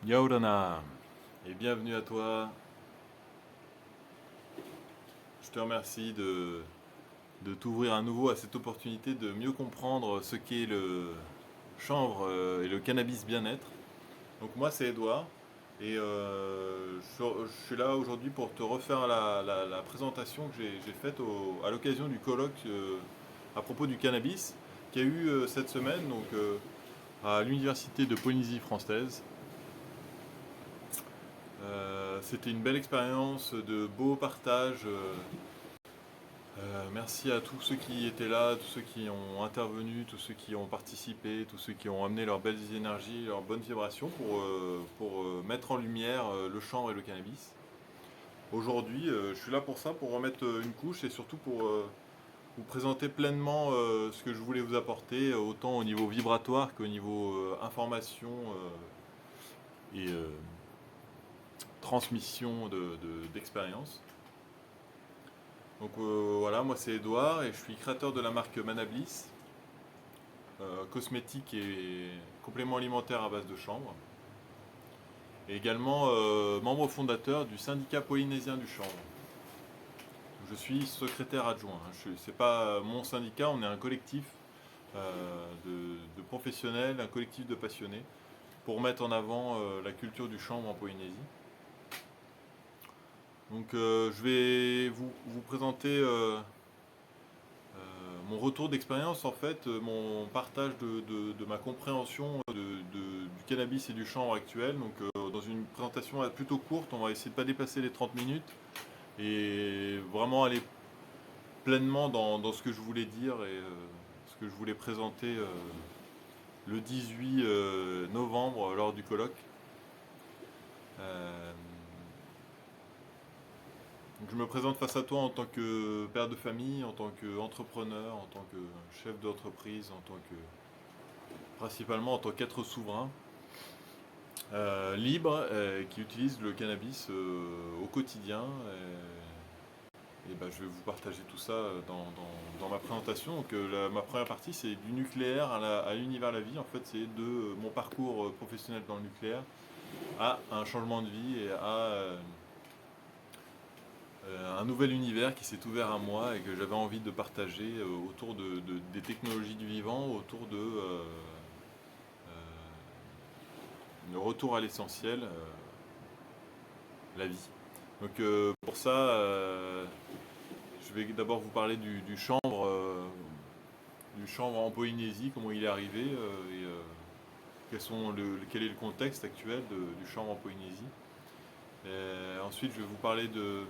Yaorana, et bienvenue à toi. Je te remercie de t'ouvrir à nouveau à cette opportunité de mieux comprendre ce qu'est le chanvre et le cannabis bien-être. Donc moi c'est Edouard et je suis là aujourd'hui pour te refaire la présentation que j'ai faite à l'occasion du colloque à propos du cannabis qui a eu cette semaine à l'université de Polynésie française. C'était une belle expérience, de beaux partages. Merci à tous ceux qui étaient là, tous ceux qui ont intervenu, tous ceux qui ont participé, tous ceux qui ont amené leurs belles énergies, leurs bonnes vibrations pour mettre en lumière le chanvre et le cannabis. Aujourd'hui, je suis là pour ça, pour remettre une couche et surtout pour vous présenter pleinement ce que je voulais vous apporter, autant au niveau vibratoire qu'au niveau information et transmission d'expérience. Donc voilà, moi c'est Edouard et je suis créateur de la marque Manablis, cosmétique et complément alimentaire à base de chanvre. Et également membre fondateur du syndicat polynésien du chanvre. Je suis secrétaire adjoint. C'est pas mon syndicat, on est un collectif de professionnels, un collectif de passionnés pour mettre en avant la culture du chanvre en Polynésie. Donc je vais vous présenter mon retour d'expérience, en fait, mon partage de ma compréhension du cannabis et du chanvre actuel. Donc, dans une présentation plutôt courte, on va essayer de ne pas dépasser les 30 minutes et vraiment aller pleinement dans ce que je voulais dire et ce que je voulais présenter le 18 novembre lors du colloque. Euh, donc je me présente face à toi en tant que père de famille, en tant qu'entrepreneur, en tant que chef d'entreprise, principalement en tant qu'être souverain, libre, qui utilise le cannabis au quotidien. Et ben, je vais vous partager tout ça dans ma présentation. Donc, ma première partie, c'est du nucléaire à l'univers la vie. En fait, c'est de mon parcours professionnel dans le nucléaire à un changement de vie et à un nouvel univers qui s'est ouvert à moi et que j'avais envie de partager autour des technologies du vivant, autour le retour à l'essentiel, la vie. Donc pour ça, je vais d'abord vous parler du chanvre en Polynésie, comment il est arrivé et quel est le contexte actuel du chanvre en Polynésie. Ensuite, je vais vous parler de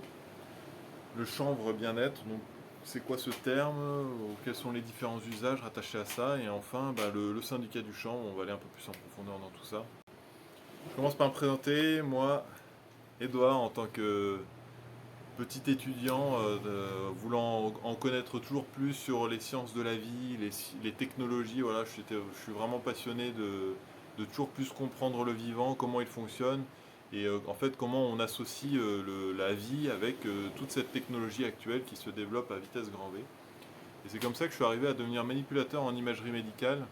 le chanvre bien-être. Donc, c'est quoi ce terme? Quels sont les différents usages rattachés à ça? Et enfin, le syndicat du chanvre. On va aller un peu plus en profondeur dans tout ça. Je commence par me présenter. Moi, Edouard, en tant que petit étudiant, voulant en connaître toujours plus sur les sciences de la vie, les technologies, voilà, je suis vraiment passionné de toujours plus comprendre le vivant, comment il fonctionne, et en fait comment on associe la vie avec toute cette technologie actuelle qui se développe à vitesse grand V. Et c'est comme ça que je suis arrivé à devenir manipulateur en imagerie médicale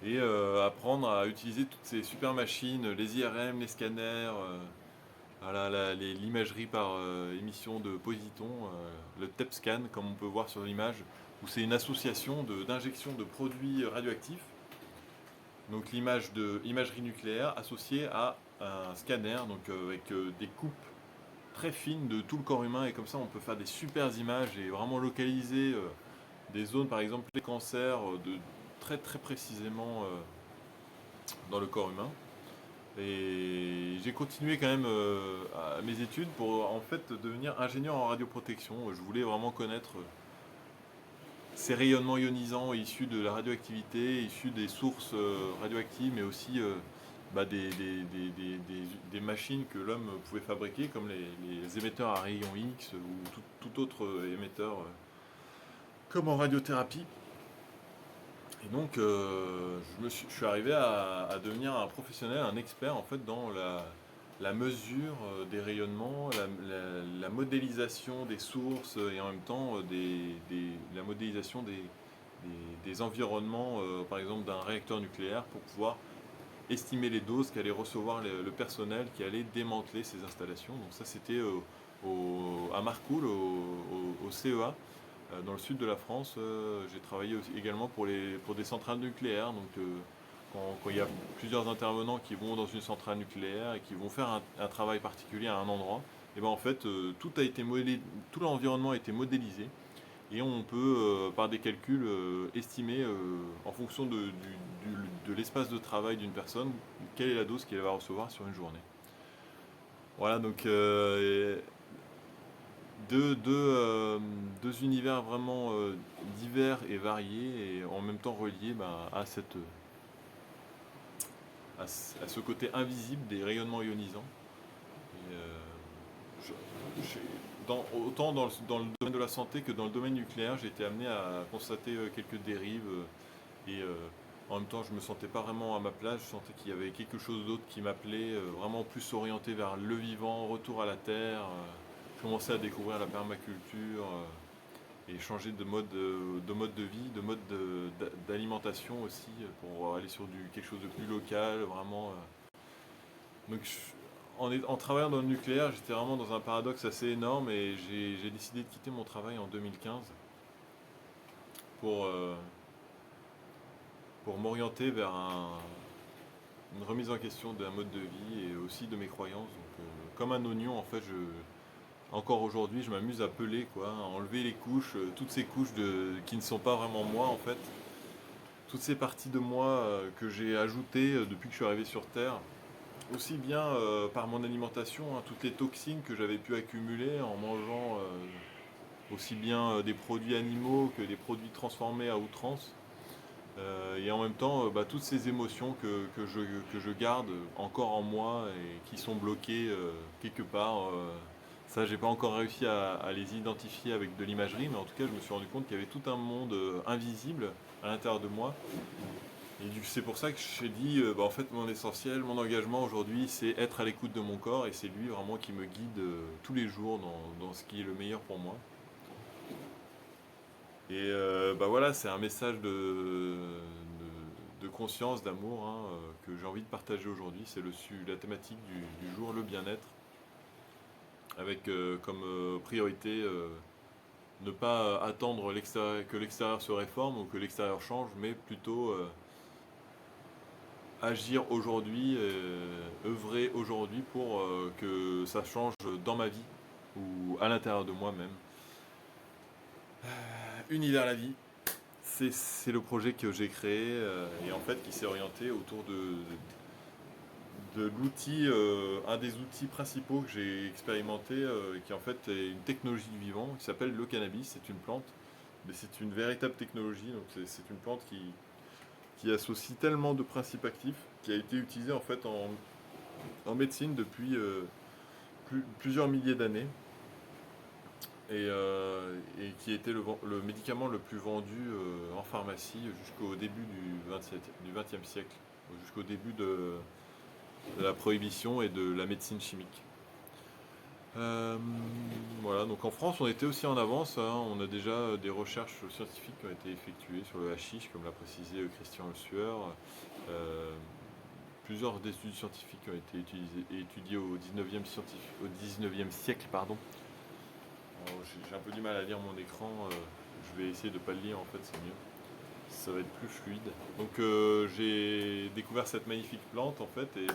et apprendre à utiliser toutes ces super machines, les IRM, les scanners. Voilà, l'imagerie par émission de positons, le TEP scan, comme on peut voir sur l'image, où c'est une association d'injection de produits radioactifs, donc l'image de imagerie nucléaire associée à un scanner, donc avec des coupes très fines de tout le corps humain, et comme ça on peut faire des super images et vraiment localiser des zones, par exemple les cancers, très très précisément dans le corps humain. Et j'ai continué quand même à mes études pour en fait devenir ingénieur en radioprotection. Je voulais vraiment connaître ces rayonnements ionisants issus de la radioactivité, issus des sources radioactives, mais aussi des machines que l'homme pouvait fabriquer, comme les émetteurs à rayons X ou tout autre émetteur, comme en radiothérapie. Et donc, je suis arrivé à devenir un professionnel, un expert en fait dans la mesure des rayonnements, la modélisation des sources et en même temps la modélisation des environnements, par exemple d'un réacteur nucléaire, pour pouvoir estimer les doses qu'allait recevoir le personnel qui allait démanteler ces installations. Donc ça c'était à Marcoule, au CEA, dans le sud de la France. J'ai travaillé également pour des centrales nucléaires. Donc quand il y a plusieurs intervenants qui vont dans une centrale nucléaire et qui vont faire un travail particulier à un endroit, et ben en fait tout l'environnement a été modélisé et on peut par des calculs estimer en fonction de l'espace de travail d'une personne quelle est la dose qu'elle va recevoir sur une journée. Voilà, donc deux univers vraiment divers et variés et en même temps reliés à ce côté invisible des rayonnements ionisants. Et, autant dans le domaine de la santé que dans le domaine nucléaire, j'ai été amené à constater quelques dérives et en même temps je me sentais pas vraiment à ma place, je sentais qu'il y avait quelque chose d'autre qui m'appelait, vraiment plus orienté vers le vivant, retour à la terre. Je commençais à découvrir la permaculture et changer de mode de vie, d'alimentation aussi pour aller sur quelque chose de plus local, vraiment. Donc en travaillant dans le nucléaire, j'étais vraiment dans un paradoxe assez énorme et j'ai décidé de quitter mon travail en 2015 pour, euh, pour m'orienter vers une remise en question d'un mode de vie et aussi de mes croyances. Donc, comme un oignon, en fait, encore aujourd'hui, je m'amuse à peler, quoi, à enlever les couches, toutes ces couches qui ne sont pas vraiment moi, en fait. Toutes ces parties de moi que j'ai ajoutées depuis que je suis arrivé sur Terre, aussi bien par mon alimentation, hein, toutes les toxines que j'avais pu accumuler en mangeant aussi bien des produits animaux que des produits transformés à outrance. Et en même temps, toutes ces émotions que je garde encore en moi et qui sont bloquées quelque part. Ça, j'ai pas encore réussi à les identifier avec de l'imagerie, mais en tout cas, je me suis rendu compte qu'il y avait tout un monde invisible à l'intérieur de moi. Et c'est pour ça que j'ai dit, en fait, mon essentiel, mon engagement aujourd'hui, c'est être à l'écoute de mon corps et c'est lui vraiment qui me guide tous les jours dans ce qui est le meilleur pour moi. Et voilà, c'est un message de conscience, d'amour hein, que j'ai envie de partager aujourd'hui. C'est la thématique du jour, le bien-être, avec comme priorité ne pas attendre que l'extérieur se réforme ou que l'extérieur change, mais plutôt agir aujourd'hui, œuvrer aujourd'hui pour que ça change dans ma vie ou à l'intérieur de moi-même. Univers la vie, c'est le projet que j'ai créé et en fait qui s'est orienté autour de l'outil, un des outils principaux que j'ai expérimenté, qui en fait est une technologie du vivant qui s'appelle le cannabis. C'est une plante, mais c'est une véritable technologie. Donc c'est une plante qui associe tellement de principes actifs, qui a été utilisée en fait en médecine depuis plusieurs milliers d'années et qui était le médicament le plus vendu en pharmacie jusqu'au début du XXe siècle, jusqu'au début de la prohibition et de la médecine chimique. Voilà, donc en France, on était aussi en avance, hein. On a déjà des recherches scientifiques qui ont été effectuées sur le hashish, comme l'a précisé Christian Le Sueur. Plusieurs études scientifiques ont été étudiées au 19e siècle. Pardon. Alors, j'ai un peu du mal à lire mon écran, je vais essayer de ne pas le lire, en fait, c'est mieux. Ça va être plus fluide. Donc j'ai découvert cette magnifique plante en fait et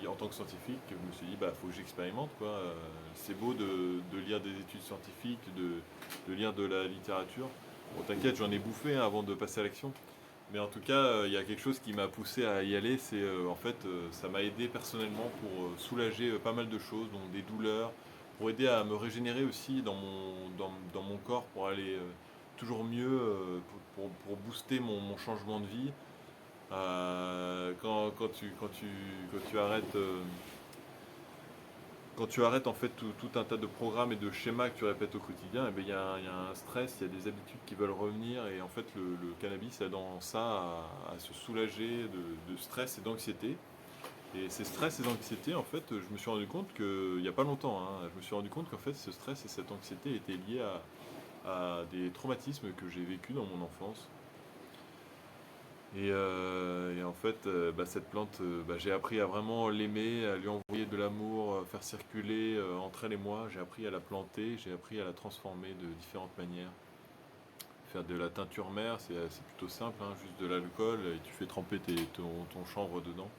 en tant que scientifique, je me suis dit faut que j'expérimente quoi. C'est beau de lire des études scientifiques, de lire de la littérature. Bon t'inquiète, j'en ai bouffé hein, avant de passer à l'action. Mais en tout cas, il y a quelque chose qui m'a poussé à y aller, c'est en fait ça m'a aidé personnellement pour soulager pas mal de choses, donc des douleurs, pour aider à me régénérer aussi dans mon corps, pour aller toujours mieux pour booster mon changement de vie. Quand tu arrêtes, quand tu arrêtes en fait tout un tas de programmes et de schémas que tu répètes au quotidien, eh ben, il y a un stress, il y a des habitudes qui veulent revenir et en fait le cannabis aide dans ça à se soulager de stress et d'anxiété. Et ces stress et anxiétés, en fait, je me suis rendu compte il n'y a pas longtemps, hein, je me suis rendu compte qu'en fait ce stress et cette anxiété étaient liés à des traumatismes que j'ai vécus dans mon enfance. Et en fait, cette plante, j'ai appris à vraiment l'aimer, à lui envoyer de l'amour, faire circuler entre elle et moi. J'ai appris à la planter, j'ai appris à la transformer de différentes manières. Faire de la teinture mère, c'est plutôt simple, hein, juste de l'alcool et tu fais tremper ton chanvre dedans.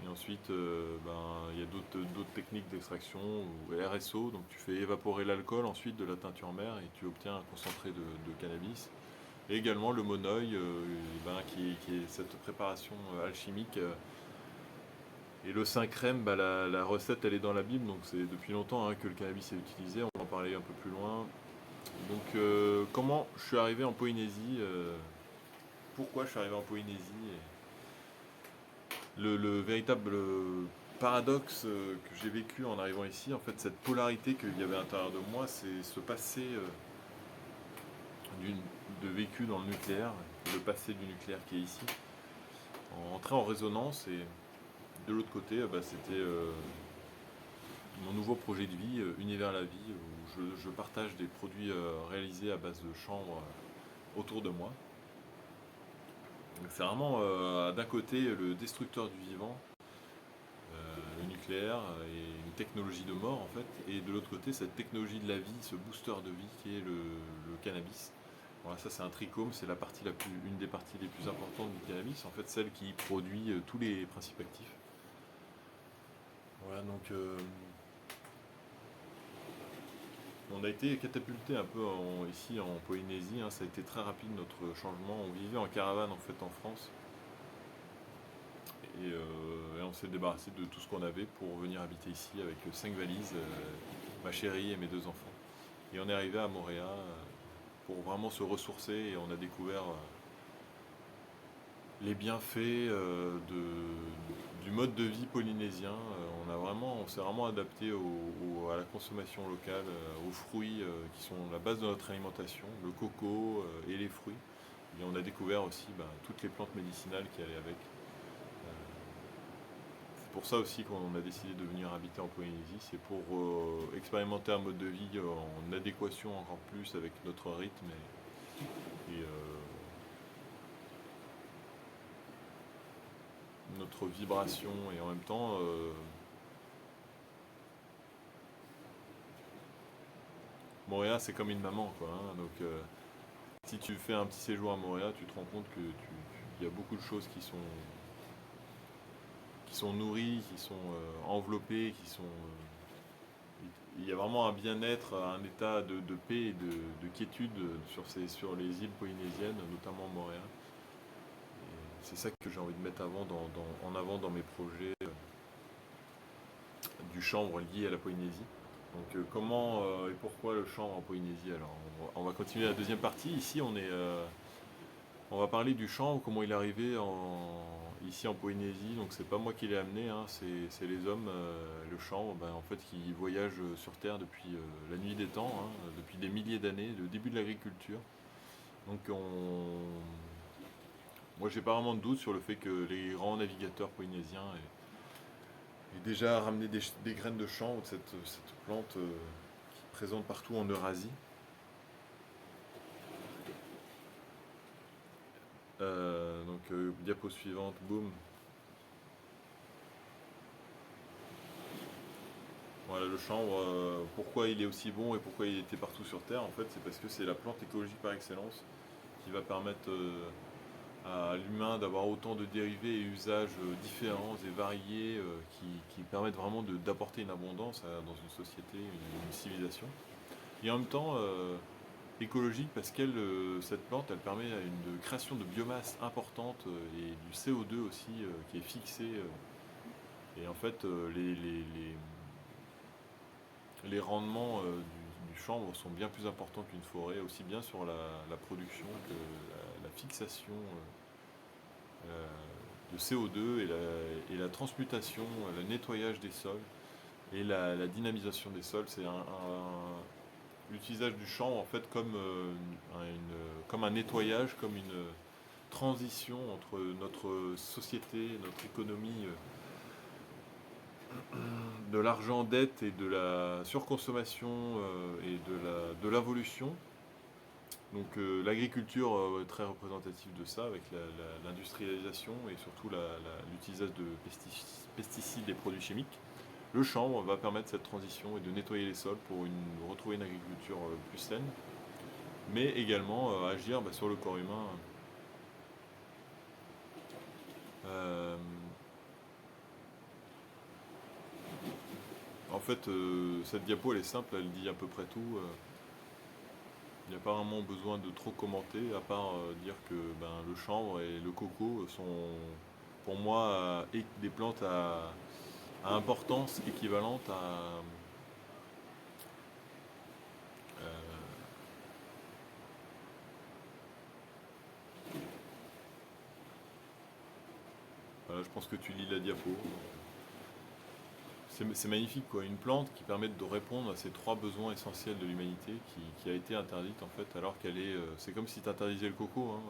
Et ensuite, il y a d'autres techniques d'extraction ou RSO, donc tu fais évaporer l'alcool ensuite de la teinture mère et tu obtiens un concentré de cannabis. Et également le monoeil, qui est cette préparation alchimique. Et le 5 crème, la recette elle est dans la Bible, donc c'est depuis longtemps hein, que le cannabis est utilisé, on va en parler un peu plus loin. Donc comment je suis arrivé en Polynésie, pourquoi je suis arrivé en Polynésie, le véritable paradoxe que j'ai vécu en arrivant ici, en fait cette polarité qu'il y avait à l'intérieur de moi, c'est ce passé de vécu dans le nucléaire, le passé du nucléaire qui est ici, entrer en résonance et de l'autre côté, c'était mon nouveau projet de vie, Univers la vie, où je partage des produits réalisés à base de chanvre autour de moi. Donc c'est vraiment d'un côté le destructeur du vivant, le nucléaire et une technologie de mort en fait, et de l'autre côté cette technologie de la vie, ce booster de vie qui est le cannabis. Voilà, ça c'est un trichome, c'est une des parties les plus importantes du cannabis, en fait celle qui produit tous les principes actifs. Voilà, donc on a été catapulté un peu ici en Polynésie, hein, ça a été très rapide notre changement. On vivait en caravane en fait en France et on s'est débarrassé de tout ce qu'on avait pour venir habiter ici avec 5 valises, ma chérie et mes 2 enfants. Et on est arrivé à Moorea pour vraiment se ressourcer et on a découvert les bienfaits du mode de vie polynésien. On s'est vraiment adapté à la consommation locale, aux fruits qui sont la base de notre alimentation, le coco et les fruits. Et on a découvert aussi toutes les plantes médicinales qui allaient avec. C'est pour ça aussi qu'on a décidé de venir habiter en Polynésie, c'est pour expérimenter un mode de vie en adéquation encore plus avec notre rythme et notre vibration et en même temps Moorea c'est comme une maman quoi, hein. Donc si tu fais un petit séjour à Moorea tu te rends compte que il y a beaucoup de choses qui sont nourries, qui sont enveloppées, il y a vraiment un bien-être, un état de paix et de quiétude sur les îles polynésiennes, notamment Moorea. C'est ça que j'ai envie de mettre en avant dans mes projets du chanvre lié à la Polynésie. Donc comment et pourquoi le chanvre en Polynésie? Alors on va continuer la deuxième partie. Ici on va parler du chanvre, comment il est arrivé ici en Polynésie. Donc c'est pas moi qui l'ai amené, hein, c'est les hommes, le chanvre, en fait qui voyagent sur Terre depuis la nuit des temps, hein, depuis des milliers d'années, le début de l'agriculture. Donc moi j'ai pas vraiment de doute sur le fait que les grands navigateurs polynésiens aient déjà ramené des graines de chanvre, cette plante qui est présente partout en Eurasie. Diapo suivante, boum. Voilà, le chanvre, pourquoi il est aussi bon et pourquoi il était partout sur Terre, en fait, c'est parce que c'est la plante écologique par excellence qui va permettre à l'humain d'avoir autant de dérivés et usages différents et variés qui permettent vraiment d'apporter une abondance dans une société, une civilisation. Et en même temps, écologique parce cette plante, elle permet une création de biomasse importante et du CO2 aussi qui est fixé. Et en fait, les rendements du chanvre sont bien plus importants qu'une forêt, aussi bien sur la production que la fixation de CO2 et la transmutation, le nettoyage des sols et la dynamisation des sols. C'est l'utilisation du chanvre en fait comme un nettoyage, comme une transition entre notre société, notre économie de l'argent dette et de la surconsommation et de l'involution Donc l'agriculture est très représentative de ça, avec l'industrialisation et surtout l'utilisation de pesticides et produits chimiques. Le chanvre va permettre cette transition et de nettoyer les sols pour retrouver une agriculture plus saine, mais également agir sur le corps humain. En fait, cette diapo elle est simple, elle dit à peu près tout. Il n'y a pas vraiment besoin de trop commenter, à part dire que le chanvre et le coco sont pour moi des plantes à importance équivalente euh, voilà, je pense que tu lis la diapo. C'est magnifique quoi, une plante qui permet de répondre à ces trois besoins essentiels de l'humanité qui a été interdite en fait alors qu'elle est. C'est comme si tu interdisais le coco, hein.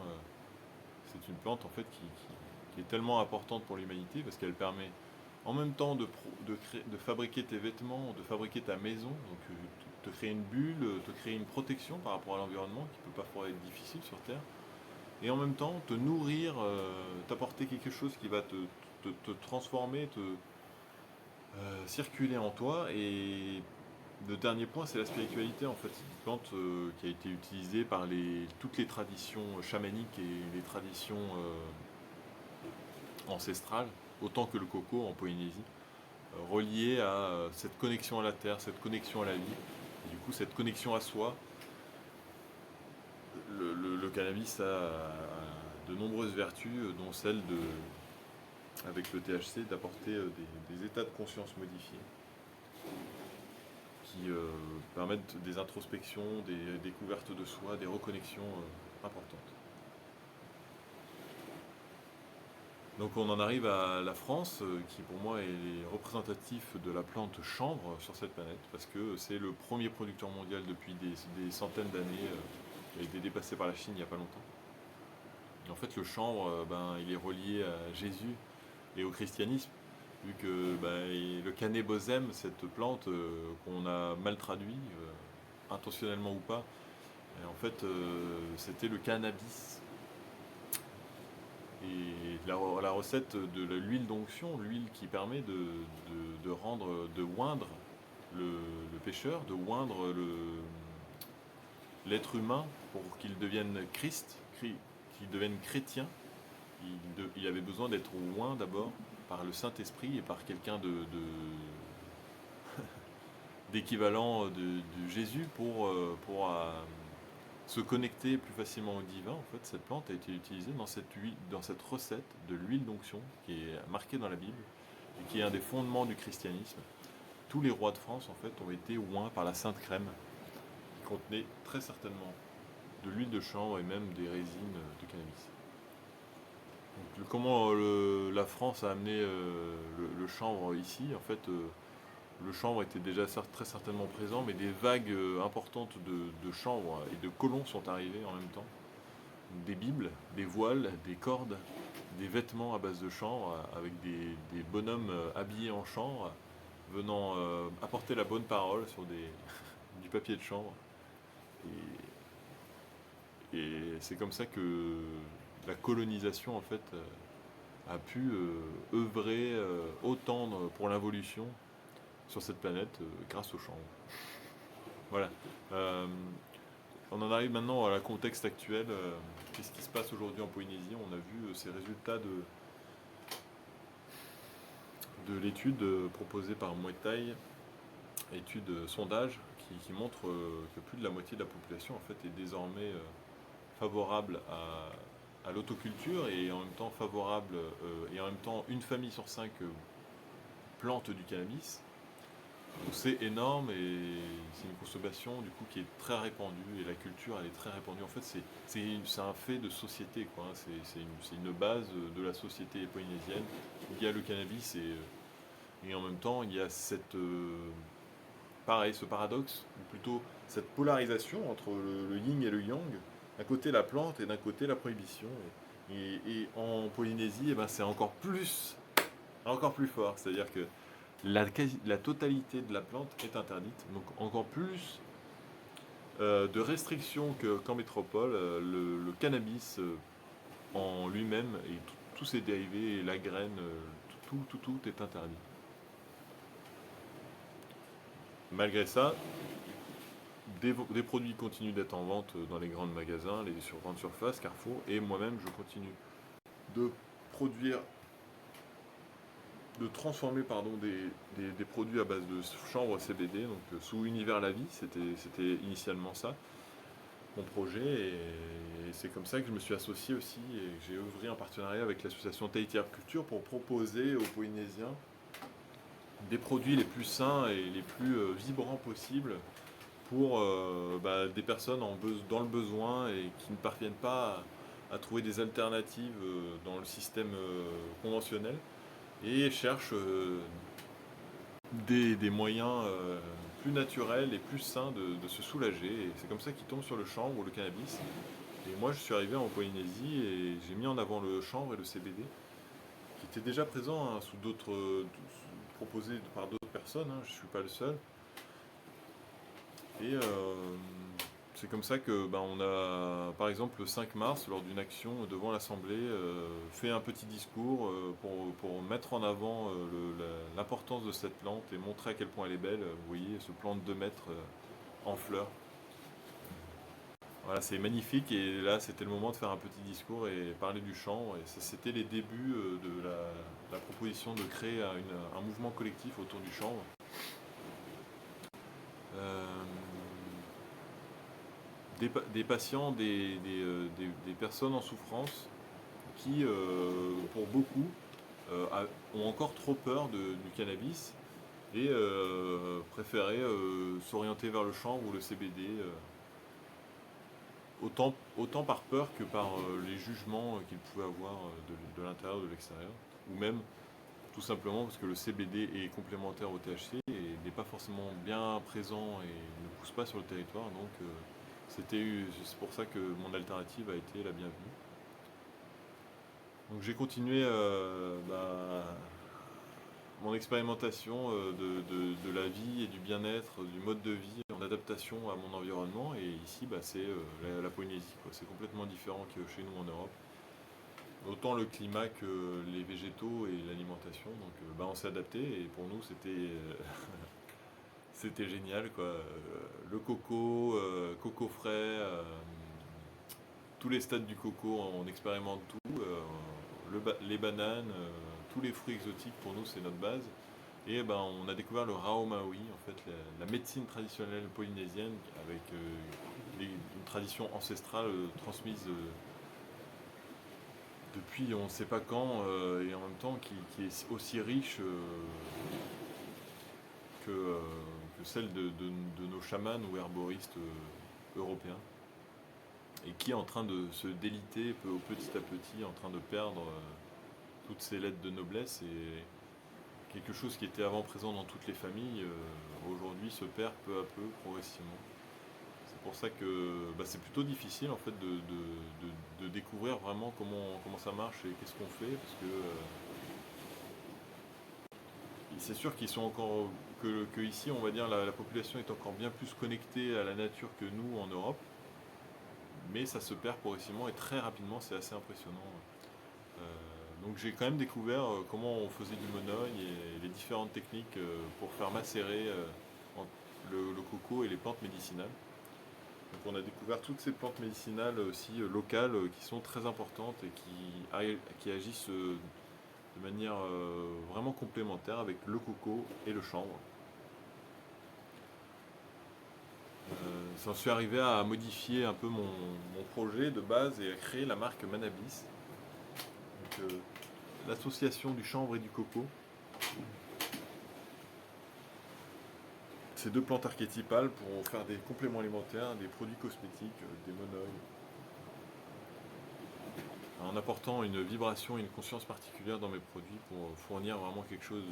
C'est une plante en fait qui est tellement importante pour l'humanité parce qu'elle permet en même temps de fabriquer tes vêtements, de fabriquer ta maison, donc te créer une bulle, te créer une protection par rapport à l'environnement qui peut parfois être difficile sur Terre, et en même temps te nourrir, t'apporter quelque chose qui va te transformer, circuler en toi. Et le dernier point, c'est la spiritualité en fait. C'est une plante qui a été utilisée par toutes les traditions chamaniques et les traditions ancestrales, autant que le coco en Polynésie, relié à cette connexion à la terre, cette connexion à la vie, et du coup cette connexion à soi. Le cannabis a de nombreuses vertus, dont celle avec le THC, d'apporter des états de conscience modifiés qui permettent des introspections, des découvertes de soi, des reconnexions importantes. Donc on en arrive à la France, qui pour moi est représentatif de la plante chanvre sur cette planète, parce que c'est le premier producteur mondial depuis des centaines d'années, qui a été dépassé par la Chine il n'y a pas longtemps. Et en fait le chanvre, il est relié à Jésus et au christianisme, vu que le cannabosème, cette plante qu'on a mal traduit, intentionnellement ou pas, et en fait c'était le cannabis. Et la recette de l'huile d'onction, l'huile qui permet de oindre le pécheur, de oindre l'être humain pour qu'il devienne Christ, qu'il devienne chrétien. Il avait besoin d'être oint d'abord par le Saint-Esprit et par quelqu'un d'équivalent de Jésus pour se connecter plus facilement au divin. En fait, cette plante a été utilisée dans cette recette de l'huile d'onction qui est marquée dans la Bible et qui est un des fondements du christianisme. Tous les rois de France en fait ont été oints par la Sainte Crème, qui contenait très certainement de l'huile de chanvre et même des résines de cannabis. Donc, comment la France a amené le chanvre ici, en fait, le chanvre était déjà très certainement présent, mais des vagues importantes de chanvre et de colons sont arrivées en même temps. Des bibles, des voiles, des cordes, des vêtements à base de chanvre, avec des bonhommes habillés en chanvre, venant apporter la bonne parole sur du papier de chanvre. Et c'est comme ça que la colonisation en fait a pu œuvrer autant pour l'involution sur cette planète grâce au chanvre. Voilà. Euh, on en arrive maintenant à la contexte actuel. Qu'est-ce qui se passe aujourd'hui en Polynésie? On a vu ces résultats de l'étude proposée par Muay Thai, étude sondage qui montre que plus de la moitié de la population en fait est désormais favorable à l'autoculture et en même temps favorable et en même temps une famille sur 5 plante du cannabis. Donc c'est énorme et c'est une consommation du coup qui est très répandue et la culture elle est très répandue. En fait c'est un fait de société quoi, hein. C'est une base de la société polynésienne. Il y a le cannabis et en même temps il y a pareil, ce paradoxe, ou plutôt cette polarisation entre le yin et le yang. D'un côté la plante et d'un côté la prohibition. Et en Polynésie, c'est encore plus fort. C'est-à-dire que la totalité de la plante est interdite. Donc encore plus de restrictions qu'en métropole, le cannabis en lui-même et tous ses dérivés, la graine, tout est interdit. Malgré ça, des produits continuent d'être en vente dans les grands magasins, les grandes surfaces, Carrefour, et moi-même je continue de produire, de transformer des produits à base de chanvre CBD, donc sous Univers la vie, c'était initialement ça, mon projet, et c'est comme ça que je me suis associé aussi, et que j'ai œuvré en partenariat avec l'association Tahiti Herb Culture pour proposer aux Polynésiens des produits les plus sains et les plus vibrants possibles pour des personnes dans le besoin et qui ne parviennent pas à trouver des alternatives dans le système conventionnel et cherchent des moyens plus naturels et plus sains de se soulager. Et c'est comme ça qu'ils tombent sur le chanvre ou le cannabis. Et moi, je suis arrivé en Polynésie et j'ai mis en avant le chanvre et le CBD, qui étaient déjà présents sous proposés par d'autres personnes. Je ne suis pas le seul. Et c'est comme ça que on a, par exemple, le 5 mars, lors d'une action devant l'Assemblée, fait un petit discours pour mettre en avant l'importance de cette plante et montrer à quel point elle est belle. Vous voyez, ce plant de 2 mètres en fleurs. Voilà, c'est magnifique et là c'était le moment de faire un petit discours et parler du chanvre. Et c'était les débuts de la proposition de créer un mouvement collectif autour du chanvre. Euh, des patients, des personnes en souffrance qui, pour beaucoup, ont encore trop peur du cannabis et préféraient s'orienter vers le chanvre ou le CBD, autant par peur que par les jugements qu'ils pouvaient avoir de l'intérieur ou de l'extérieur, ou même tout simplement parce que le CBD est complémentaire au THC et n'est pas forcément bien présent et ne pousse pas sur le territoire, donc c'est pour ça que mon alternative a été la bienvenue. Donc j'ai continué mon expérimentation de la vie et du bien-être, du mode de vie en adaptation à mon environnement. Et ici, c'est la Polynésie, quoi. C'est complètement différent que chez nous en Europe. Autant le climat que les végétaux et l'alimentation. Donc on s'est adapté et pour nous c'était génial, quoi. Le coco, coco frais, tous les stades du coco, on expérimente tout. Les bananes, tous les fruits exotiques, pour nous, c'est notre base. Et on a découvert le Rao Maui, en fait, la médecine traditionnelle polynésienne, avec une tradition ancestrale transmise depuis on ne sait pas quand, et en même temps qui est aussi riche que celle de nos chamans ou herboristes européens, et qui est en train de se déliter petit à petit, en train de perdre toutes ses lettres de noblesse, et quelque chose qui était avant présent dans toutes les familles, aujourd'hui se perd peu à peu, progressivement. C'est pour ça que c'est plutôt difficile en fait de découvrir vraiment comment ça marche et qu'est-ce qu'on fait, parce que c'est sûr qu'ils sont encore que ici, on va dire, la population est encore bien plus connectée à la nature que nous en Europe, mais ça se perd progressivement et très rapidement, c'est assez impressionnant. Donc j'ai quand même découvert comment on faisait du monoeil et les différentes techniques pour faire macérer le coco et les plantes médicinales. Donc on a découvert toutes ces plantes médicinales aussi locales qui sont très importantes et qui agissent de manière vraiment complémentaire avec le coco et le chanvre. J'en suis arrivé à modifier un peu mon projet de base et à créer la marque Manabis. Donc, l'association du chanvre et du coco. Ces deux plantes archétypales pour faire des compléments alimentaires, des produits cosmétiques, des monoeils, en apportant une vibration et une conscience particulière dans mes produits pour fournir vraiment quelque chose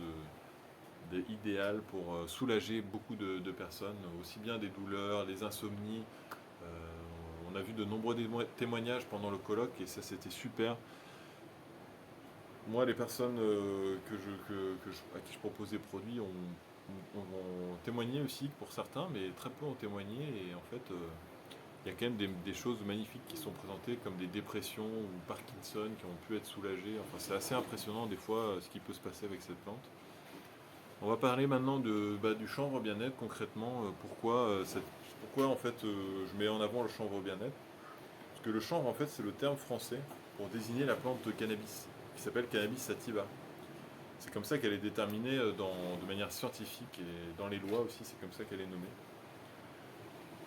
d'idéal pour soulager beaucoup de personnes, aussi bien des douleurs, des insomnies. On a vu de nombreux témoignages pendant le colloque et ça c'était super. Moi, les personnes à qui je propose des produits ont ont témoigné aussi pour certains, mais très peu ont témoigné. Et en fait, il y a quand même des choses magnifiques qui sont présentées, comme des dépressions ou Parkinson qui ont pu être soulagées. Enfin, c'est assez impressionnant des fois ce qui peut se passer avec cette plante. On va parler maintenant du chanvre bien-être concrètement. Pourquoi en fait je mets en avant le chanvre bien-être? Parce que le chanvre en fait c'est le terme français pour désigner la plante de cannabis qui s'appelle Cannabis sativa. C'est comme ça qu'elle est déterminée de manière scientifique et dans les lois aussi c'est comme ça qu'elle est nommée.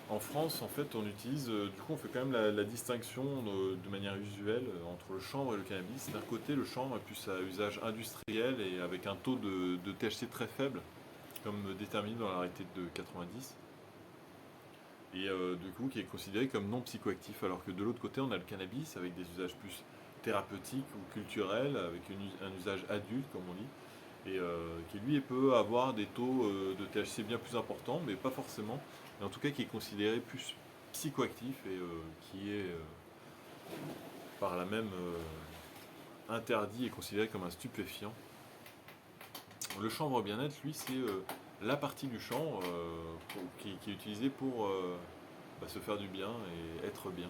En France en fait on utilise, du coup on fait quand même la distinction de manière usuelle entre le chanvre et le cannabis. D'un côté le chanvre est plus à usage industriel et avec un taux de THC très faible comme déterminé dans l'arrêté de 90, et du coup qui est considéré comme non psychoactif, alors que de l'autre côté on a le cannabis avec des usages plus thérapeutiques ou culturels, avec un usage adulte comme on dit, et qui lui peut avoir des taux de THC bien plus importants, mais pas forcément, mais en tout cas qui est considéré plus psychoactif et qui est par là même interdit et considéré comme un stupéfiant. Le chanvre bien-être, lui, c'est la partie du chanvre qui est utilisée pour se faire du bien et être bien.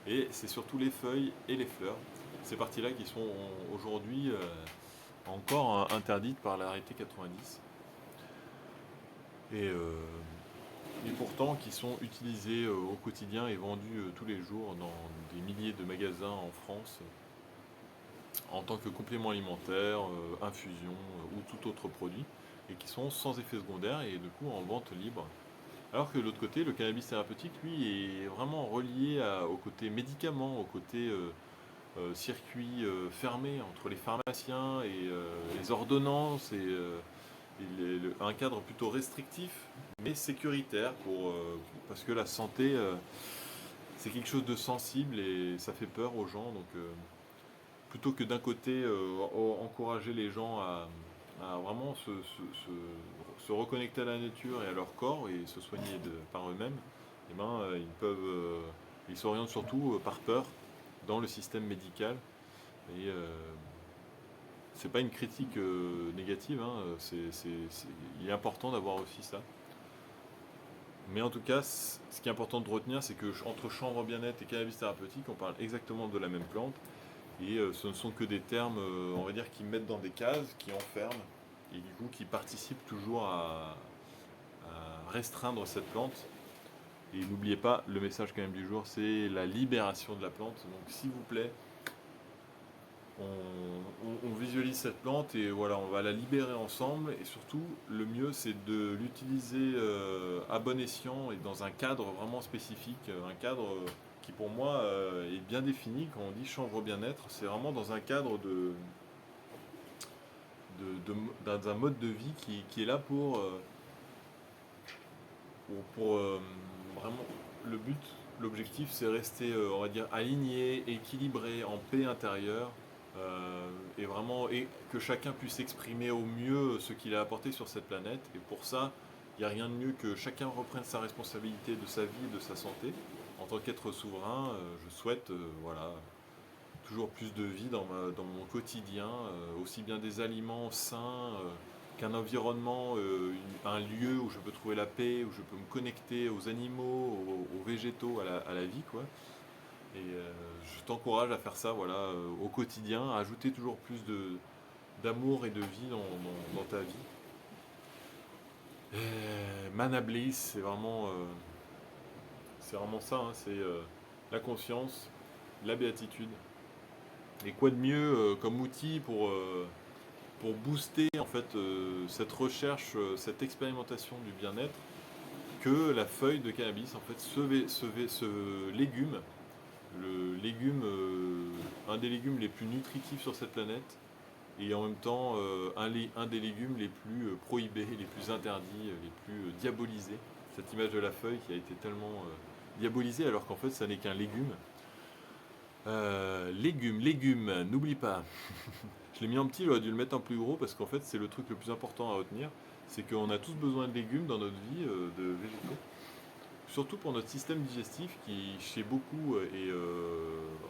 Et c'est surtout les feuilles et les fleurs, ces parties-là qui sont aujourd'hui encore interdites par l'arrêté 90. Et, euh, et pourtant qui sont utilisées au quotidien et vendues tous les jours dans des milliers de magasins en France en tant que complément alimentaire, infusion ou tout autre produit, et qui sont sans effet secondaire et du coup en vente libre. Alors que de l'autre côté, le cannabis thérapeutique, lui, est vraiment relié au côté médicament, au côté circuit fermé entre les pharmaciens et les ordonnances, et un cadre plutôt restrictif, mais sécuritaire, parce que la santé, c'est quelque chose de sensible et ça fait peur aux gens. Donc, plutôt que d'un côté encourager les gens à vraiment se reconnecter à la nature et à leur corps et se soigner par eux-mêmes, eh ben, ils s'orientent surtout par peur dans le système médical. Et c'est pas une critique négative, hein, il est important d'avoir aussi ça. Mais en tout cas, ce qui est important de retenir, c'est que entre chanvre bien-être et cannabis thérapeutique, on parle exactement de la même plante. Et ce ne sont que des termes, on va dire, qui mettent dans des cases, qui enferment, et du coup qui participent toujours à restreindre cette plante. Et n'oubliez pas, le message quand même du jour, c'est la libération de la plante. Donc s'il vous plaît, on visualise cette plante et voilà, on va la libérer ensemble. Et surtout, le mieux, c'est de l'utiliser à bon escient et dans un cadre vraiment spécifique, un cadre qui pour moi est bien défini. Quand on dit chanvre bien-être, c'est vraiment dans un cadre d'un mode de vie qui est là pour vraiment le but, l'objectif, c'est rester, on va dire, aligné, équilibré, en paix intérieure, et vraiment que chacun puisse exprimer au mieux ce qu'il a apporté sur cette planète. Et pour ça, il n'y a rien de mieux que chacun reprenne sa responsabilité de sa vie et de sa santé. En tant qu'être souverain, je souhaite voilà, toujours plus de vie dans mon quotidien, aussi bien des aliments sains qu'un environnement, un lieu où je peux trouver la paix, où je peux me connecter aux animaux, aux végétaux, à la vie, quoi. Et je t'encourage à faire ça, voilà, au quotidien, à ajouter toujours plus d'amour et de vie dans ta vie. Mana Bliss, c'est vraiment ça, hein, c'est la conscience, la béatitude. Et quoi de mieux comme outil pour booster en fait cette recherche, cette expérimentation du bien-être, que la feuille de cannabis, en fait, ce légume, le légume, un des légumes les plus nutritifs sur cette planète, et en même temps un des légumes les plus prohibés, les plus interdits, les plus diabolisés. Cette image de la feuille qui a été tellement diabolisée alors qu'en fait ça n'est qu'un légume. Légumes, n'oublie pas. Je l'ai mis en petit, j'aurais dû le mettre en plus gros parce qu'en fait c'est le truc le plus important à retenir. C'est qu'on a tous besoin de légumes dans notre vie, de végétaux. surtout pour notre système digestif qui, chez beaucoup, est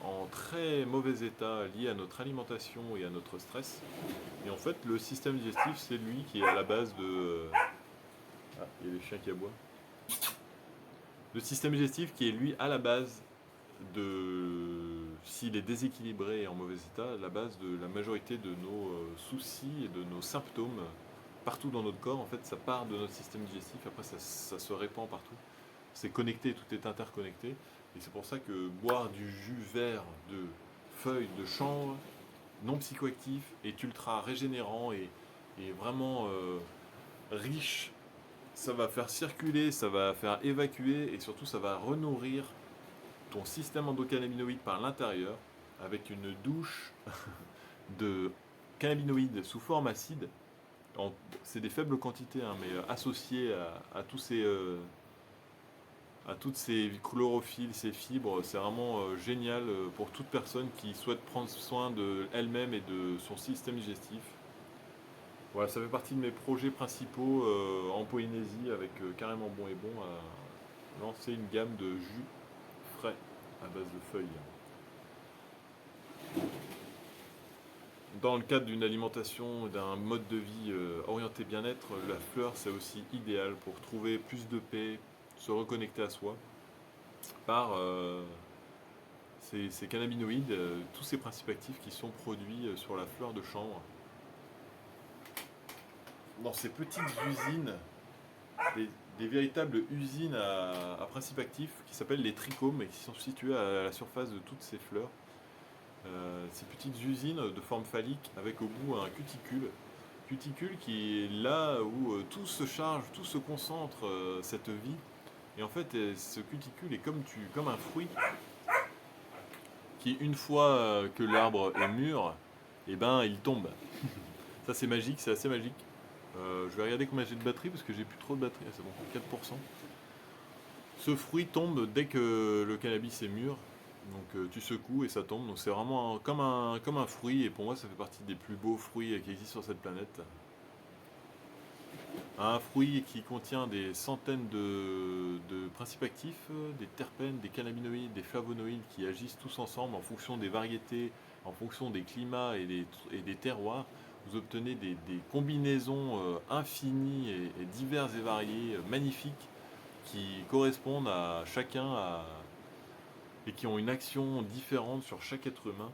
en très mauvais état lié à notre alimentation et à notre stress. Et en fait, le système digestif, c'est lui qui est à la base de... Ah, il y a les chiens qui aboient. Le système digestif qui est lui à la base de... S'il est déséquilibré et en mauvais état, la base de la majorité de nos soucis et de nos symptômes partout dans notre corps. En fait, ça part de notre système digestif, après ça se répand partout. C'est connecté, tout est interconnecté. Et c'est pour ça que boire du jus vert de feuilles de chanvre non psychoactif est ultra régénérant et vraiment riche. Ça va faire circuler, ça va faire évacuer et surtout ça va renourrir ton système endocannabinoïde par l'intérieur avec une douche de cannabinoïdes sous forme acide. C'est des faibles quantités, hein, mais associées à tous ces, à toutes ces chlorophylles, ces fibres, c'est vraiment génial pour toute personne qui souhaite prendre soin d'elle-même et de son système digestif. Voilà, ça fait partie de mes projets principaux en Polynésie avec Carrément Bon et Bon à lancer une gamme de jus frais à base de feuilles. Dans le cadre d'une alimentation, d'un mode de vie orienté bien-être, la fleur c'est aussi idéal pour trouver plus de paix, se reconnecter à soi par ces cannabinoïdes, tous ces principes actifs qui sont produits sur la fleur de chanvre. Dans ces petites usines, des véritables usines à principes actifs qui s'appellent les trichomes et qui sont situées à la surface de toutes ces fleurs. Ces petites usines de forme phallique avec au bout un cuticule qui est là où tout se charge, tout se concentre, cette vie. Et en fait, ce cuticule est comme un fruit qui, une fois que l'arbre est mûr, eh ben, il tombe. Ça, c'est magique, c'est assez magique. Je vais regarder combien j'ai de batterie parce que j'ai plus trop de batterie. Ah, c'est bon, 4%. Ce fruit tombe dès que le cannabis est mûr. Donc tu secoues et ça tombe. Donc c'est vraiment comme un fruit. Et pour moi, ça fait partie des plus beaux fruits qui existent sur cette planète. Un fruit qui contient des centaines de principes actifs, des terpènes, des cannabinoïdes, des flavonoïdes qui agissent tous ensemble en fonction des variétés, en fonction des climats et des terroirs. Vous obtenez des combinaisons infinies et diverses et variées, magnifiques, qui correspondent à chacun et qui ont une action différente sur chaque être humain.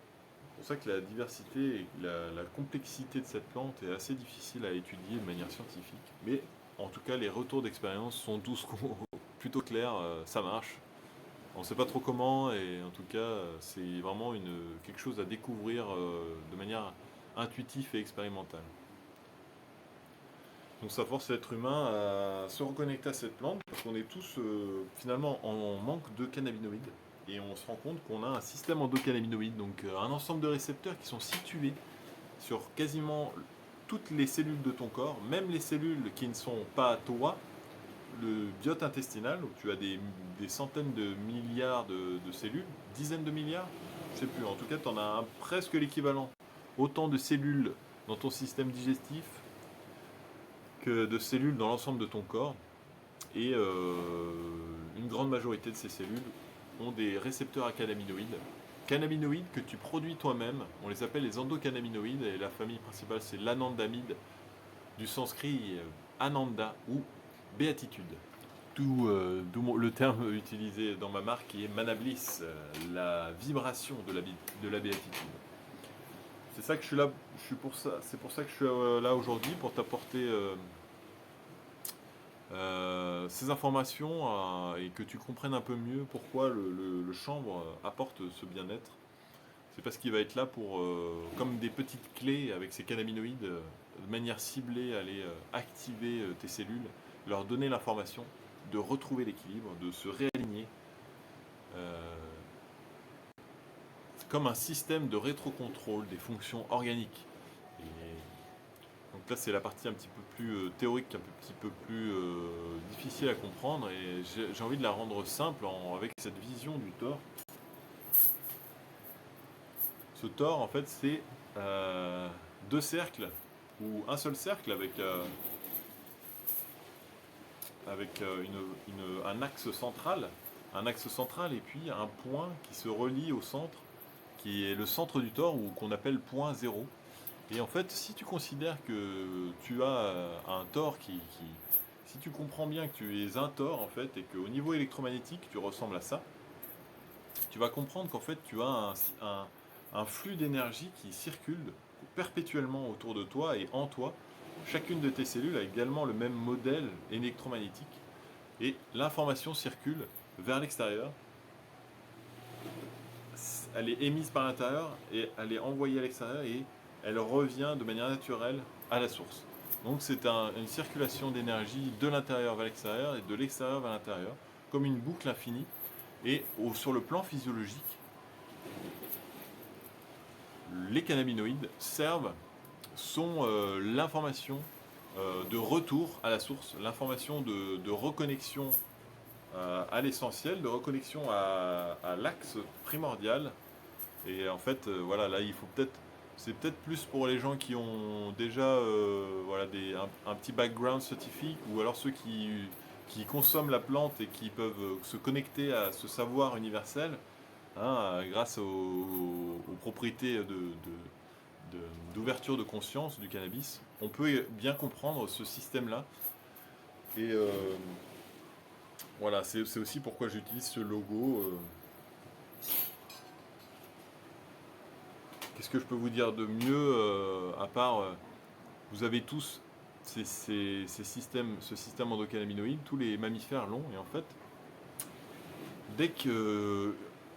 C'est pour ça que la diversité et la complexité de cette plante est assez difficile à étudier de manière scientifique. Mais en tout cas, les retours d'expérience sont tous plutôt clairs, ça marche. On ne sait pas trop comment et en tout cas, c'est vraiment quelque chose à découvrir de manière intuitive et expérimentale. Donc ça force l'être humain à se reconnecter à cette plante parce qu'on est tous finalement en manque de cannabinoïdes. Et on se rend compte qu'on a un système endocannabinoïde, donc un ensemble de récepteurs qui sont situés sur quasiment toutes les cellules de ton corps, même les cellules qui ne sont pas toi, le biote intestinal, où tu as des centaines de milliards de cellules, dizaines de milliards, je sais plus, en tout cas tu en as presque l'équivalent. Autant de cellules dans ton système digestif que de cellules dans l'ensemble de ton corps. Et une grande majorité de ces cellules ont des récepteurs à cannabinoïdes. Cannabinoïdes que tu produis toi-même, on les appelle les endocannabinoïdes, et la famille principale c'est l'anandamide, du sanskrit ananda ou béatitude. D'où le terme utilisé dans ma marque qui est Manabliss, la vibration de la béatitude. C'est ça que je suis là, c'est pour ça que je suis là aujourd'hui, pour t'apporter ces informations et que tu comprennes un peu mieux pourquoi le chanvre apporte ce bien-être. C'est parce qu'il va être là pour, comme des petites clés avec ces cannabinoïdes, de manière ciblée, aller activer tes cellules, leur donner l'information de retrouver l'équilibre, de se réaligner. C'est comme un système de rétrocontrôle des fonctions organiques. Et donc là, c'est la partie un petit peu plus théorique, un petit peu plus difficile à comprendre, et j'ai envie de la rendre simple avec cette vision du tore. Ce tore, en fait, c'est deux cercles, ou un seul cercle avec avec un axe central et puis un point qui se relie au centre, qui est le centre du tore ou qu'on appelle point zéro. Et en fait, si tu considères que tu as un tore si tu comprends bien que tu es un tore en fait et qu'au niveau électromagnétique tu ressembles à ça, tu vas comprendre qu'en fait tu as un flux d'énergie qui circule perpétuellement autour de toi et en toi. Chacune de tes cellules a également le même modèle électromagnétique et l'information circule vers l'extérieur. Elle est émise par l'intérieur et elle est envoyée à l'extérieur et elle revient de manière naturelle à la source. Donc c'est une circulation d'énergie de l'intérieur vers l'extérieur et de l'extérieur vers l'intérieur, comme une boucle infinie. Et sur le plan physiologique, les cannabinoïdes sont l'information de retour à la source, l'information de reconnexion à l'essentiel, de reconnexion à l'axe primordial. Et en fait, voilà, là, c'est peut-être plus pour les gens qui ont déjà voilà, un petit background scientifique, ou alors ceux qui consomment la plante et qui peuvent se connecter à ce savoir universel, hein, grâce aux propriétés d'ouverture de conscience du cannabis. On peut bien comprendre ce système-là. Et voilà, c'est aussi pourquoi j'utilise ce logo. Qu'est-ce que je peux vous dire de mieux, à part, vous avez tous ce système endocannabinoïde, tous les mammifères l'ont, et en fait, dès que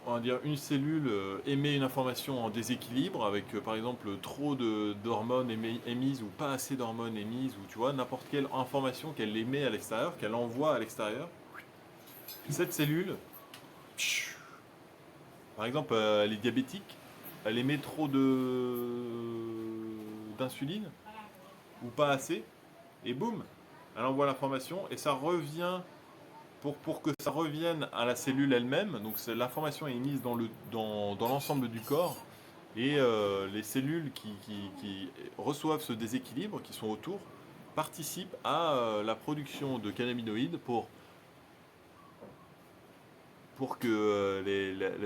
on va dire, une cellule émet une information en déséquilibre, avec par exemple trop d'hormones émises ou pas assez d'hormones émises, ou tu vois, n'importe quelle information qu'elle émet à l'extérieur, qu'elle envoie à l'extérieur, cette cellule, par exemple, elle est diabétique, elle émet trop d'insuline, ou pas assez, et boum, elle envoie l'information, et ça revient, pour que ça revienne à la cellule elle-même, donc l'information est émise dans l'ensemble du corps, et les cellules qui reçoivent ce déséquilibre, qui sont autour, participent à la production de cannabinoïdes pour que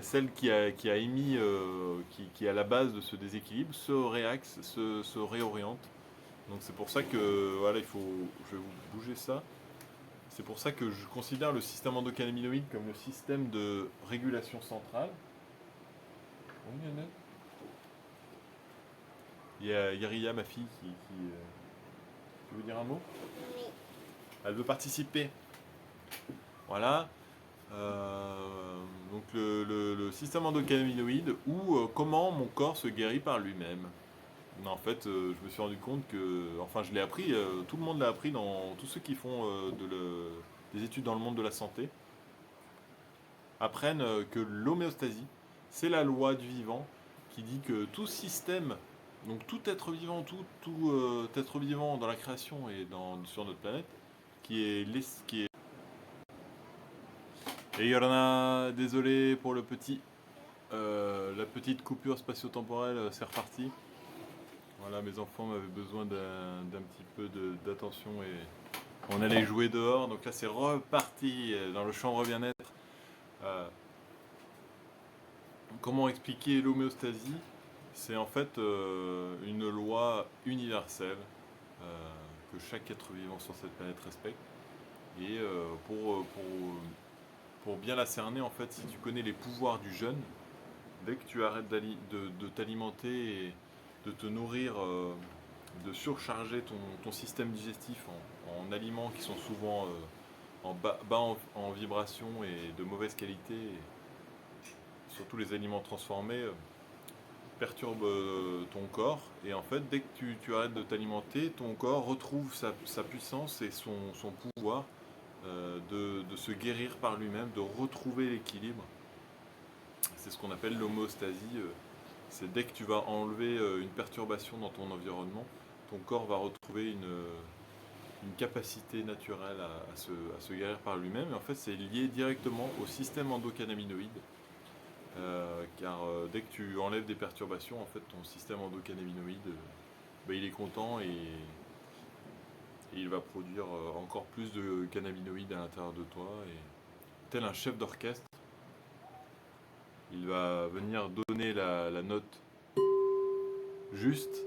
celle qui a émis, qui est à la base de ce déséquilibre, se réaxe, se réoriente. Donc c'est pour ça que, voilà, je vais vous bouger ça. C'est pour ça que je considère le système endocannabinoïde comme le système de régulation centrale. Oui, Annette. Il y a Ria, ma fille, tu veux dire un mot? Oui. Elle veut participer. Voilà. Donc le système endocannabinoïde, ou comment mon corps se guérit par lui-même. En fait, je me suis rendu compte enfin je l'ai appris, tout le monde l'a appris, dans tous ceux qui font des études dans le monde de la santé, apprennent que l'homéostasie, c'est la loi du vivant qui dit que tout système, donc tout être vivant, tout être vivant dans la création et sur notre planète, qui est. Et Yorana, désolé pour la petite coupure spatio-temporelle, c'est reparti. Voilà, mes enfants m'avaient besoin d'un petit peu d'attention et on allait jouer dehors. Donc là, c'est reparti dans le chambre bien-être. Euh, Comment expliquer l'homéostasie? C'est en fait une loi universelle que chaque être vivant sur cette planète respecte. Et pour bien la cerner, en fait, si tu connais les pouvoirs du jeûne, dès que tu arrêtes de t'alimenter et de te nourrir, de surcharger ton système digestif en aliments qui sont souvent bas en vibration et de mauvaise qualité, et surtout les aliments transformés, perturbent ton corps. Et en fait, dès que tu arrêtes de t'alimenter, ton corps retrouve sa puissance et son pouvoir de se guérir par lui-même, de retrouver l'équilibre. C'est ce qu'on appelle l'homéostasie. C'est dès que tu vas enlever une perturbation dans ton environnement, ton corps va retrouver une capacité naturelle à se guérir par lui-même. Et en fait, c'est lié directement au système endocannabinoïde. Car dès que tu enlèves des perturbations, en fait, ton système endocannabinoïde, il est content et il va produire encore plus de cannabinoïdes à l'intérieur de toi. Et tel un chef d'orchestre, il va venir donner la note juste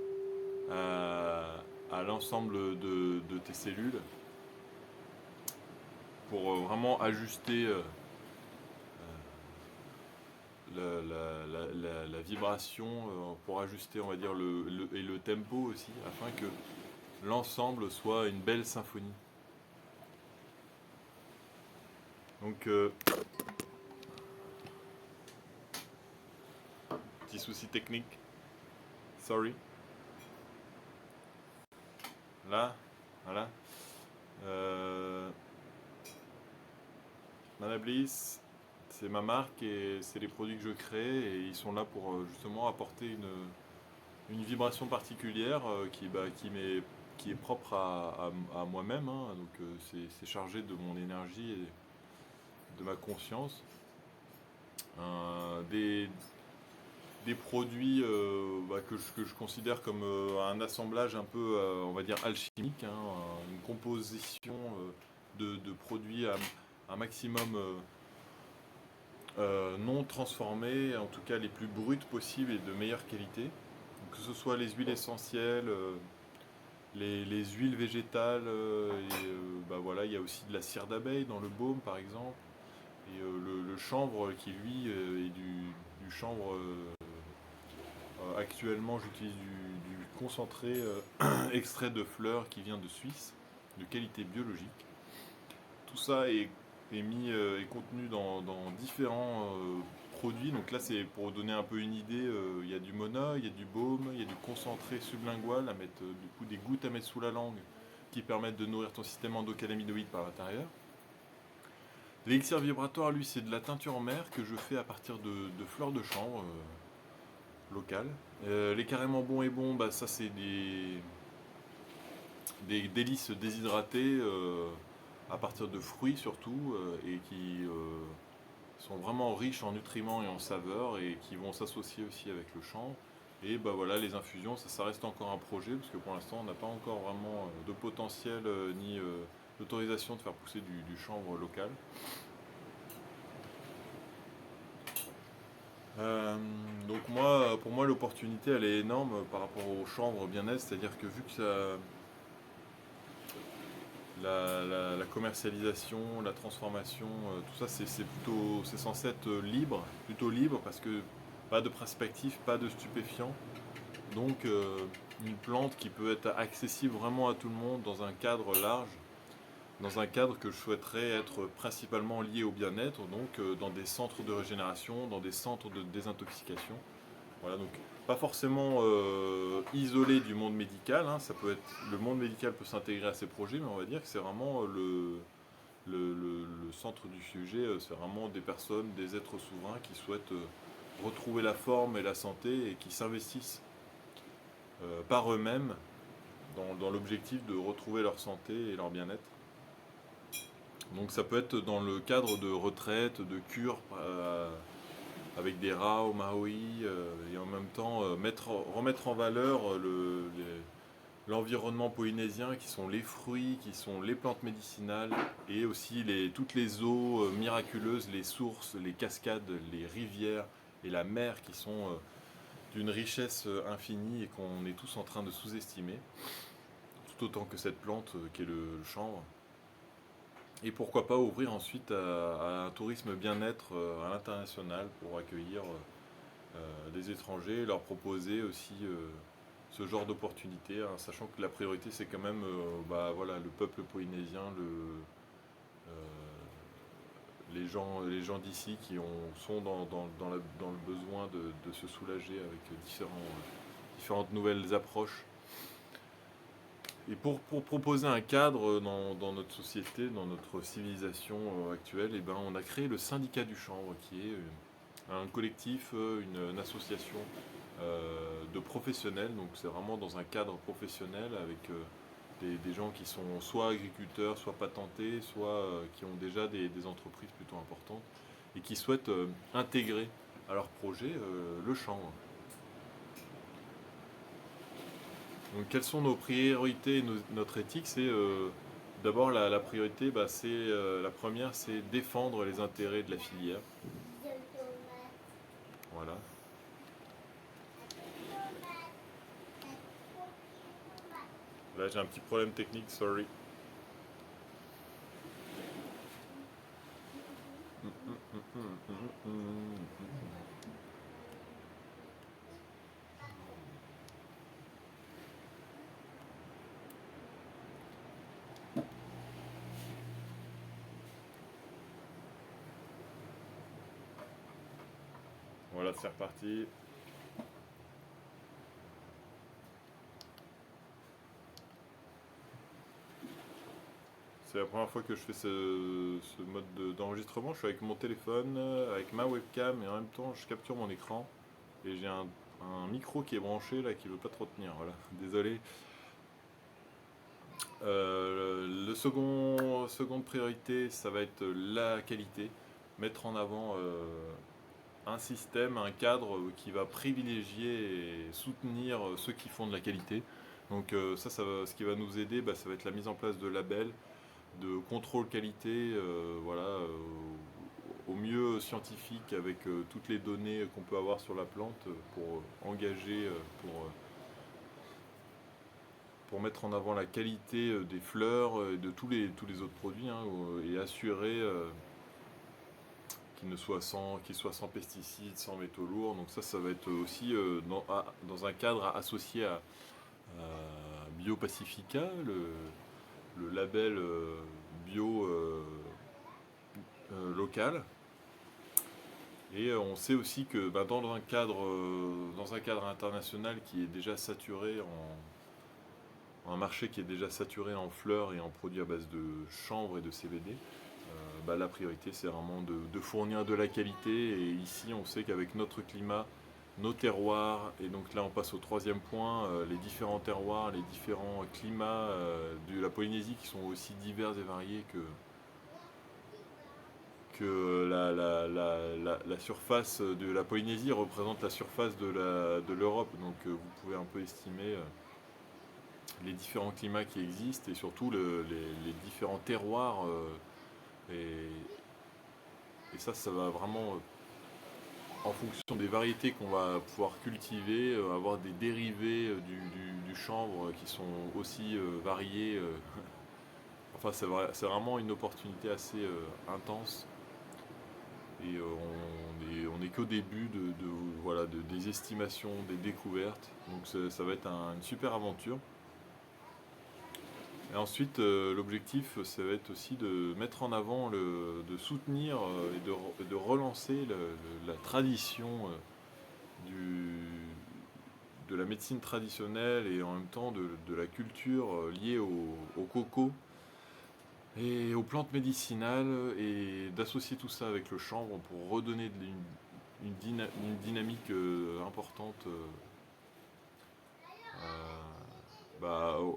à l'ensemble de tes cellules pour vraiment ajuster la vibration, pour ajuster, on va dire, et le tempo aussi, afin que l'ensemble soit une belle symphonie. Donc, petit souci technique, sorry. Là, voilà. Manabliss, c'est ma marque et c'est les produits que je crée et ils sont là pour justement apporter une vibration particulière qui est propre à moi-même, hein. Donc c'est chargé de mon énergie et de ma conscience. Des produits que je considère comme un assemblage un peu, on va dire, alchimique, hein, une composition de produits un maximum non transformés, en tout cas les plus brutes possibles et de meilleure qualité. Donc, que ce soit les huiles essentielles, les huiles végétales, voilà, il y a aussi de la cire d'abeille dans le baume par exemple, et le chanvre qui lui est du chanvre. Actuellement, j'utilise du concentré extrait de fleurs qui vient de Suisse, de qualité biologique. Tout ça est contenu dans différents produits. Donc là, c'est pour donner un peu une idée. Il y a du Mona, il y a du baume, il y a du concentré sublingual à mettre, du coup, des gouttes à mettre sous la langue qui permettent de nourrir ton système endocannabinoïde par l'intérieur. L'élixir vibratoire, lui, c'est de la teinture en mer que je fais à partir de fleurs de chanvre locales. Les carrément bons et bons, bah, ça c'est des délices déshydratées à partir de fruits surtout et qui sont vraiment riches en nutriments et en saveurs et qui vont s'associer aussi avec le chanvre. Et bah voilà, les infusions, ça reste encore un projet parce que pour l'instant on n'a pas encore vraiment de potentiel ni d'autorisation de faire pousser du chanvre local. Donc pour moi, l'opportunité, elle est énorme par rapport au chanvre bien-être, c'est-à-dire que vu que la commercialisation, la transformation, tout ça, c'est censé être libre, plutôt libre, parce que pas de perspective, pas de stupéfiants. Donc une plante qui peut être accessible vraiment à tout le monde dans un cadre large, dans un cadre que je souhaiterais être principalement lié au bien-être, donc dans des centres de régénération, dans des centres de désintoxication. Voilà, donc pas forcément isolé du monde médical, hein. Ça peut être, le monde médical peut s'intégrer à ces projets, mais on va dire que c'est vraiment le centre du sujet, c'est vraiment des personnes, des êtres souverains qui souhaitent retrouver la forme et la santé et qui s'investissent par eux-mêmes dans l'objectif de retrouver leur santé et leur bien-être. Donc ça peut être dans le cadre de retraite, de cure, avec des rats au Maui, et en même temps remettre en valeur l'environnement polynésien qui sont les fruits, qui sont les plantes médicinales et aussi toutes les eaux miraculeuses, les sources, les cascades, les rivières et la mer qui sont d'une richesse infinie et qu'on est tous en train de sous-estimer, tout autant que cette plante qui est le chanvre. Et pourquoi pas ouvrir ensuite à un tourisme bien-être à l'international pour accueillir des étrangers et leur proposer aussi ce genre d'opportunités, hein, sachant que la priorité c'est quand même voilà, le peuple polynésien, les gens d'ici qui sont dans le besoin de se soulager avec différentes nouvelles approches. Et pour proposer un cadre dans notre société, dans notre civilisation actuelle, eh ben, on a créé le syndicat du chanvre, qui est un collectif, une association de professionnels. Donc c'est vraiment dans un cadre professionnel avec des gens qui sont soit agriculteurs, soit patentés, soit qui ont déjà des entreprises plutôt importantes et qui souhaitent intégrer à leur projet le chanvre. Donc, quelles sont nos priorités, notre éthique? C'est d'abord la priorité, c'est la première, c'est défendre les intérêts de la filière. Voilà. Là, j'ai un petit problème technique, sorry. Voilà, c'est reparti. C'est la première fois que je fais ce mode d'enregistrement. Je suis avec mon téléphone, avec ma webcam et en même temps je capture mon écran. Et j'ai un micro qui est branché là qui veut pas trop tenir. Voilà, désolé. Seconde priorité, ça va être la qualité. Mettre en avant un système, un cadre qui va privilégier et soutenir ceux qui font de la qualité. Donc ce qui va nous aider, ça va être la mise en place de labels, de contrôle qualité, au mieux scientifique avec toutes les données qu'on peut avoir sur la plante pour engager, pour mettre en avant la qualité des fleurs et de tous les autres produits hein, et assurer qu'ils soient sans pesticides, sans métaux lourds. Donc ça va être aussi dans un cadre associé à BioPacifica, le label bio local. Et on sait aussi que dans un cadre international qui est déjà saturé un marché qui est déjà saturé en fleurs et en produits à base de chanvre et de CBD, la priorité c'est vraiment de fournir de la qualité. Et ici on sait qu'avec notre climat, nos terroirs, et donc là on passe au troisième point, les différents terroirs, les différents climats de la Polynésie qui sont aussi divers et variés que la surface de la Polynésie représente la surface de l'Europe. Donc vous pouvez un peu estimer les différents climats qui existent et surtout les différents terroirs. Et ça va vraiment en fonction des variétés qu'on va pouvoir cultiver, avoir des dérivés du chanvre qui sont aussi variés. Enfin, c'est vraiment une opportunité assez intense. Et on est qu'au début des estimations, des découvertes. Donc ça va être une super aventure. Et ensuite, l'objectif, ça va être aussi de mettre en avant, de soutenir et de relancer la tradition de la médecine traditionnelle et en même temps de la culture liée au coco et aux plantes médicinales et d'associer tout ça avec le chanvre pour redonner une dynamique importante.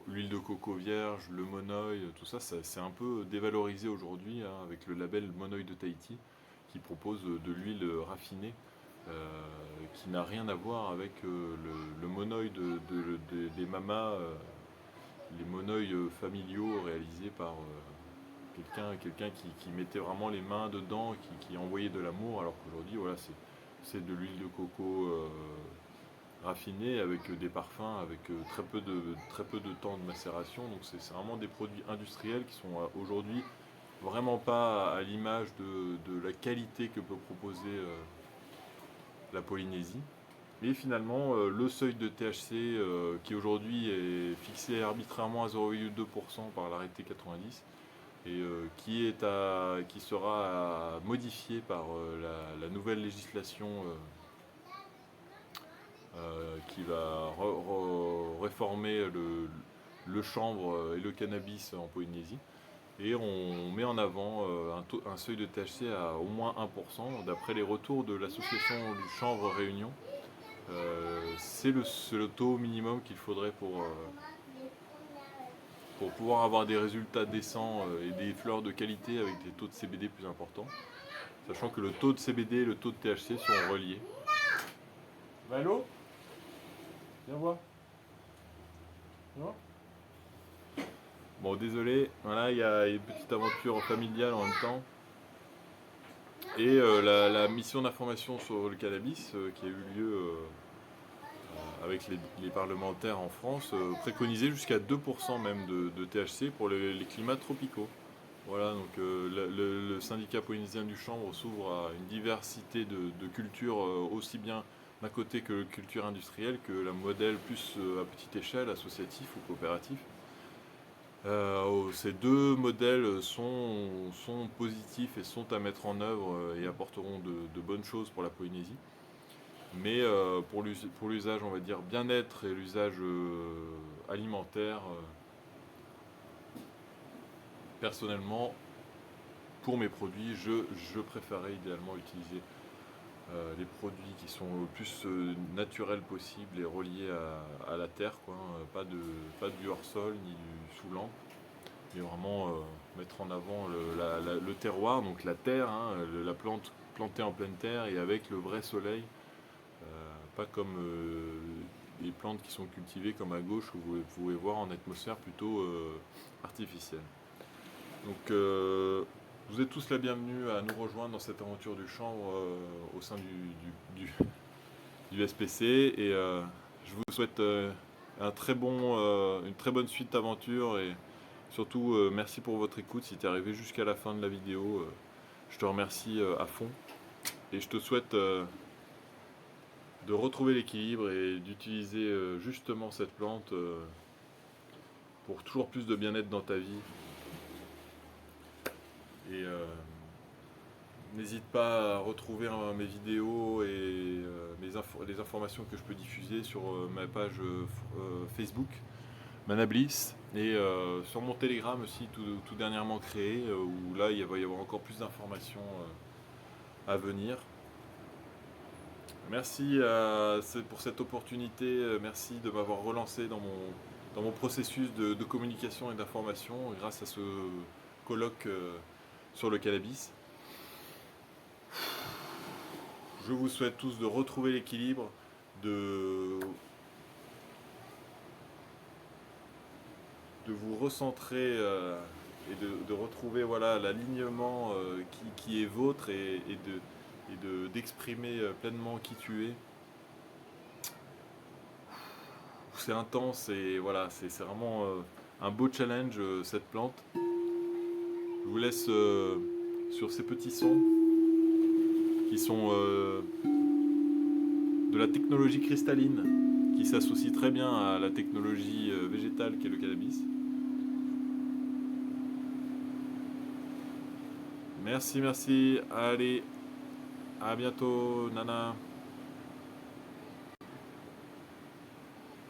L'huile de coco vierge, le monoeil, tout ça, c'est un peu dévalorisé aujourd'hui hein, avec le label Monoeil de Tahiti qui propose de l'huile raffinée qui n'a rien à voir avec le monoeil des mamas, les monoeils familiaux réalisés par quelqu'un qui mettait vraiment les mains dedans, qui envoyait de l'amour, alors qu'aujourd'hui, voilà, c'est de l'huile de coco raffinée avec des parfums, avec très peu de temps de macération. Donc c'est vraiment des produits industriels qui sont aujourd'hui vraiment pas à l'image de la qualité que peut proposer la Polynésie. Et finalement, le seuil de THC qui aujourd'hui est fixé arbitrairement à 0,2% par l'arrêté 90 et qui sera modifié par la nouvelle législation qui va réformer le chanvre et le cannabis en Polynésie. Et on met en avant un seuil de THC à au moins 1%. D'après les retours de l'association du chanvre Réunion, c'est le taux minimum qu'il faudrait pour pouvoir avoir des résultats décents et des fleurs de qualité avec des taux de CBD plus importants. Sachant que le taux de CBD et le taux de THC sont reliés. Valo, viens voir. Non. Bon, désolé, voilà, il y a une petite aventure familiale en même temps. Et la mission d'information sur le cannabis qui a eu lieu avec les parlementaires en France préconisait jusqu'à 2% même de THC pour les climats tropicaux. Voilà, donc le syndicat polynésien du chanvre s'ouvre à une diversité de cultures, aussi bien d'un côté que culture industrielle, que la modèle plus à petite échelle, associatif ou coopératif. Ces deux modèles sont positifs et sont à mettre en œuvre et apporteront de bonnes choses pour la Polynésie. Mais pour l'usage, on va dire, bien-être et l'usage alimentaire, personnellement, pour mes produits, je préférais idéalement utiliser les produits qui sont le plus naturels possible et reliés à la terre, quoi, hein. Pas du hors-sol ni du sous-lampe, mais vraiment mettre en avant le terroir, donc la terre, hein, la plante plantée en pleine terre et avec le vrai soleil, pas comme les plantes qui sont cultivées comme à gauche où vous pouvez voir en atmosphère plutôt artificielle. Donc vous êtes tous la bienvenue à nous rejoindre dans cette aventure du chanvre au sein du SPC et je vous souhaite une très bonne suite d'aventure et surtout merci pour votre écoute si tu es arrivé jusqu'à la fin de la vidéo. Je te remercie à fond et je te souhaite de retrouver l'équilibre et d'utiliser justement cette plante pour toujours plus de bien-être dans ta vie. Et n'hésite pas à retrouver mes vidéos et les informations que je peux diffuser sur ma page Facebook, Manabliss, et sur mon Telegram aussi, tout dernièrement créé, où là il va y avoir encore plus d'informations à venir. Merci pour cette opportunité, merci de m'avoir relancé dans mon processus de communication et d'information grâce à ce colloque sur le cannabis. Je vous souhaite tous de retrouver l'équilibre, de vous recentrer et de retrouver voilà, l'alignement qui est vôtre et d'exprimer pleinement qui tu es. C'est intense et voilà, c'est vraiment un beau challenge cette plante. Je vous laisse sur ces petits sons qui sont de la technologie cristalline qui s'associe très bien à la technologie végétale qui est le cannabis. Merci, merci. Allez, à bientôt, Nana.